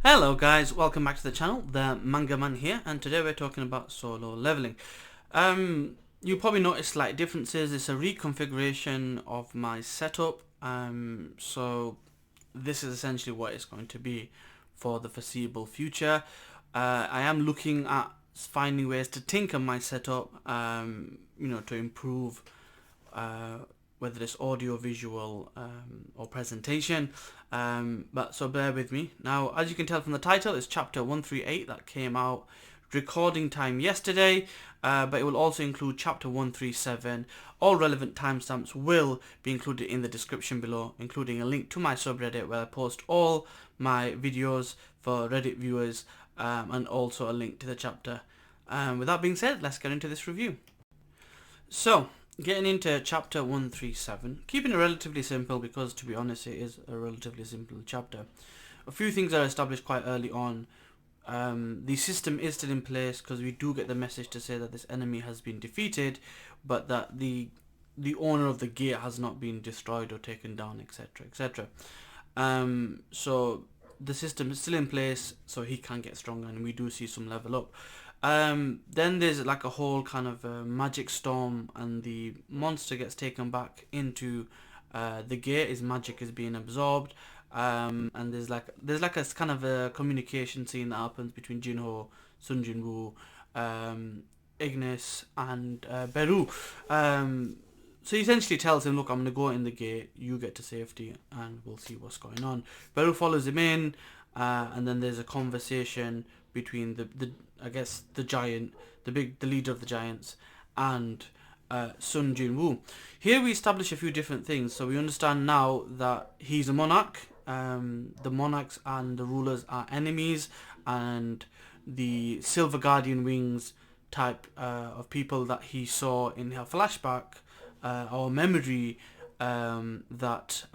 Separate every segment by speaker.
Speaker 1: Hello guys, welcome back to the channel, the Manga Man here, and today we're talking about solo leveling. You probably noticed slight differences. It's a reconfiguration of my setup, so this is essentially what it's going to be for the foreseeable future. I am looking at finding ways to tinker my setup, to improve whether it's audio, visual, or presentation. But so bear with me. Now, as you can tell from the title, it's chapter 138 that came out recording time yesterday, but it will also include chapter 137. All relevant timestamps will be included in the description below, including a link to my subreddit where I post all my videos for Reddit viewers, and also a link to the chapter. With that being said, let's get into this review. So, getting into chapter 137, keeping it relatively simple because, to be honest, it is a relatively simple chapter. A few things are established quite early on. The system is still in place because we do get the message to say that this enemy has been defeated, but that the owner of the gate has not been destroyed or taken down, etc., etc. So the system is still in place, so he can get stronger, and we do see some level up. Then there's like a whole kind of magic storm, and the monster gets taken back into the gate. His magic is being absorbed, and there's like a kind of a communication scene that happens between Jin Woo, Ignis, and Beru. So he essentially tells him, "Look, I'm gonna go in the gate. You get to safety, and we'll see what's going on." Beru follows him in, and then there's a conversation between the giant, the leader of the giants, and Jin Woo. Here we establish a few different things. So we understand now that he's a monarch. The monarchs and the rulers are enemies, and the Silver Guardian Wings type of people that he saw in her flashback or memory, that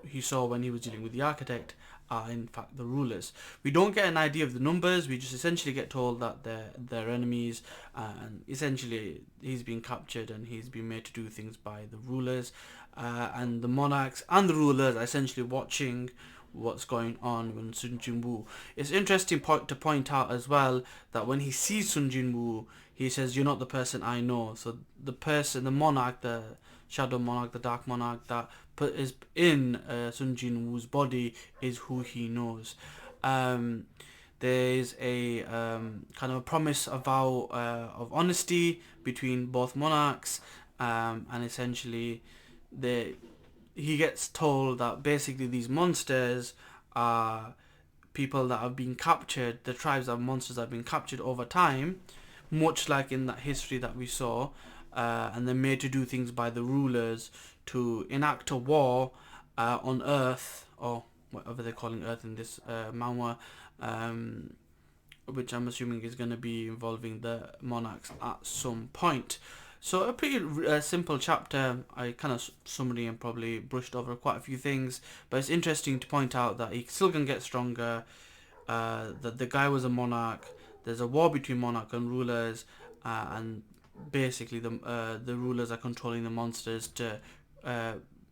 Speaker 1: he saw when he was dealing with the architect, are in fact the rulers. We don't get an idea of the numbers. We just essentially get told that they're enemies, and essentially he's been captured and he's been made to do things by the rulers, and the monarchs and the rulers are essentially watching what's going on when Jin Woo. It's interesting to point out as well that when he sees Jin Woo, he says, "You're not the person I know." So the monarch, the shadow monarch, the dark monarch that is in Jin Woo's body is who he knows. There's a kind of a promise, a vow of honesty between both monarchs, and essentially he gets told that basically these monsters are people that have been captured, the tribes of monsters that have been captured over time, much like in that history that we saw, and they're made to do things by the rulers to enact a war on Earth, or whatever they're calling Earth in this Manhwa, which I'm assuming is going to be involving the monarchs at some point. So a pretty simple chapter. I kind of summary and probably brushed over quite a few things, but it's interesting to point out that he still can get stronger, that the guy was a monarch. There's a war between monarch and rulers, and basically the rulers are controlling the monsters to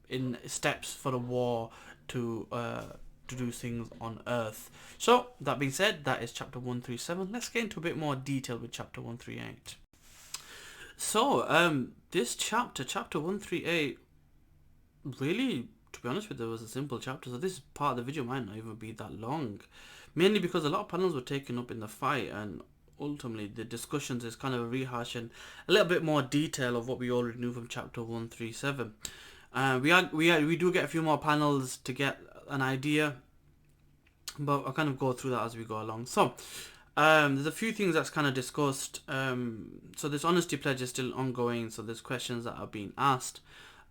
Speaker 1: in steps for a war to do things on Earth. So that being said, that is chapter 137. Let's get into a bit more detail with chapter 138. So this chapter 138, really, to be honest with you, was a simple chapter. So this part of the video might not even be that long, mainly because a lot of panels were taken up in the fight, and ultimately the discussions is kind of a rehash and a little bit more detail of what we already knew from chapter 137. We do get a few more panels to get an idea, but I'll kind of go through that as we go along. So there's a few things that's kind of discussed. So this honesty pledge is still ongoing, so there's questions that are being asked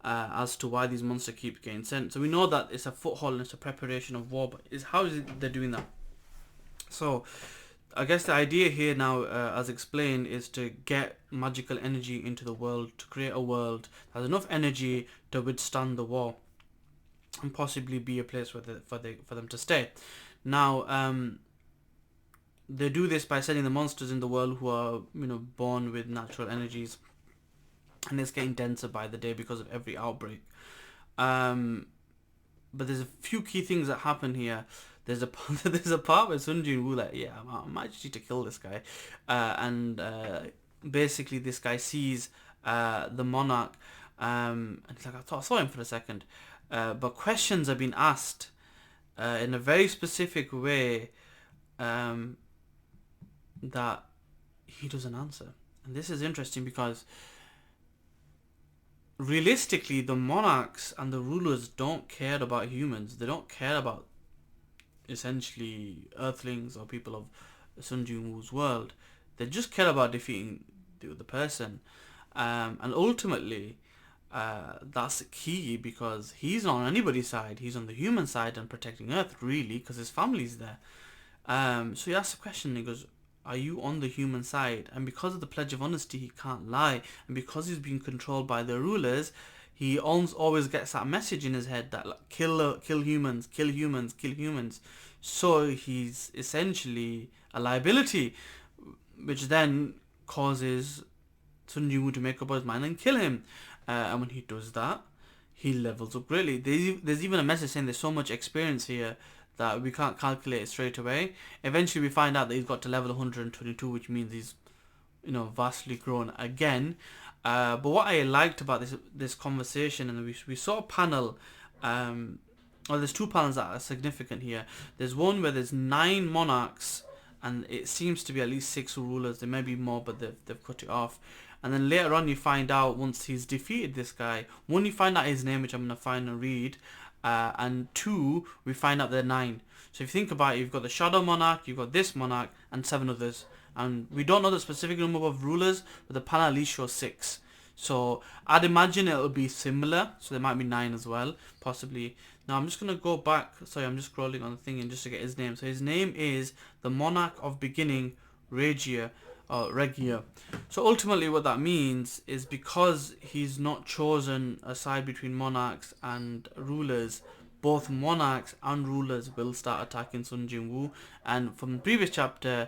Speaker 1: as to why these monsters keep getting sent. So we know that it's a foothold and it's a preparation of war, but how is it they're doing that? So I guess the idea here now, as explained, is to get magical energy into the world, to create a world that has enough energy to withstand the war, and possibly be a place for them to stay. Now, they do this by sending the monsters in the world who are, born with natural energies, and it's getting denser by the day because of every outbreak. But there's a few key things that happen here. there's a there's a part where Jin Woo like, yeah, I might just need to kill this guy, and basically this guy sees the monarch, and he's like, I saw him for a second, but questions are being asked in a very specific way that he doesn't answer. And this is interesting because realistically the monarchs and the rulers don't care about humans. They don't care about essentially earthlings or people of Sun Jin Woo's world. They just care about defeating the person, and ultimately that's key because he's not on anybody's side. He's on the human side and protecting Earth, really, because his family's there. So he asks the question. He goes, "Are you on the human side?" And because of the pledge of honesty, he can't lie. And because he's being controlled by the rulers, he always gets that message in his head that like, kill humans, kill humans, kill humans. So he's essentially a liability, which then causes Sun Jin Woo to make up his mind and kill him. And when he does that, he levels up greatly. There's even a message saying there's so much experience here that we can't calculate it straight away. Eventually we find out that he's got to level 122, which means he's, vastly grown again. But what I liked about this conversation, and we saw a panel, there's two panels that are significant here. There's one where there's 9 monarchs, and it seems to be at least 6 rulers. There may be more, but they've cut it off. And then later on you find out, once he's defeated this guy, one, you find out his name, which I'm going to find and read, and 2, we find out there are 9. So if you think about it, you've got the Shadow Monarch, you've got this Monarch, and 7 others. And we don't know the specific number of rulers, but the panel at least shows 6. So I'd imagine it'll be similar, so there might be 9 as well, possibly. Now I'm just going to go back, sorry, I'm just scrolling on the thing and just to get his name. So his name is the Monarch of Beginning, Regia. So ultimately what that means is because he's not chosen a side between monarchs and rulers, both monarchs and rulers will start attacking Sun Jin Woo. And from the previous chapter,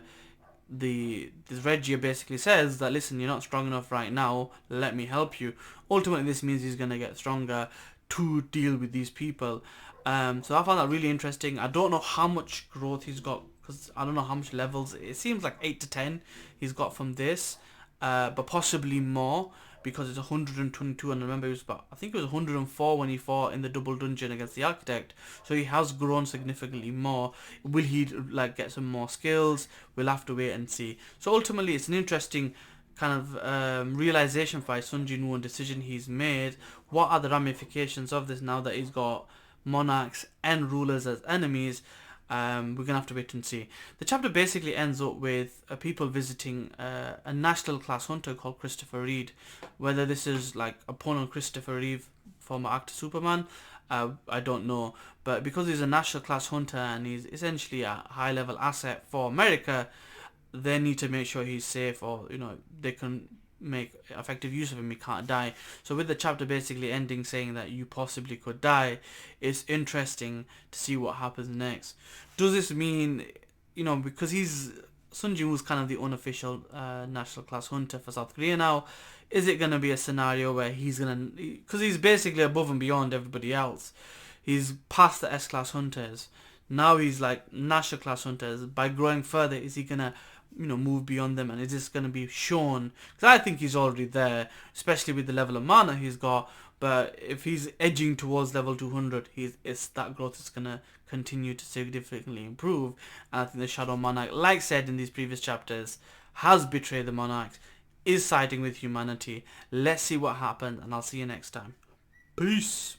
Speaker 1: this Regia basically says that, listen, you're not strong enough right now, let me help you. Ultimately this means he's going to get stronger to deal with these people. So I found that really interesting. I don't know how much growth he's got, because I don't know how much levels. It seems like 8 to 10 he's got from this, but possibly more, because it's 122, and remember I think it was 104 when he fought in the double dungeon against the architect. So he has grown significantly more. Will he get some more skills? We'll have to wait and see. So ultimately it's an interesting kind of realization for Sun Jin Woo and decision he's made. What are the ramifications of this now that he's got monarchs and rulers as enemies? We're going to have to wait and see. The chapter basically ends up with people visiting a national class hunter called Christopher Reid. Whether this is like opponent Christopher Reid, former actor Superman, I don't know. But because he's a national class hunter and he's essentially a high level asset for America, they need to make sure he's safe, or they can make effective use of him. He can't die. So with the chapter basically ending saying that you possibly could die, it's interesting to see what happens next. Does this mean, because Sun Jin Woo's kind of the unofficial national class hunter for South Korea now, is it going to be a scenario where because he's basically above and beyond everybody else, he's past the S-class hunters, now he's like national class hunters. By growing further, is he going to move beyond them, and is this going to be shown? Because I think he's already there, especially with the level of mana he's got. But if he's edging towards level 200, that growth is going to continue to significantly improve. And I think the Shadow Monarch, like said in these previous chapters, has betrayed the Monarchs, is siding with humanity. Let's see what happens, and I'll see you next time. Peace.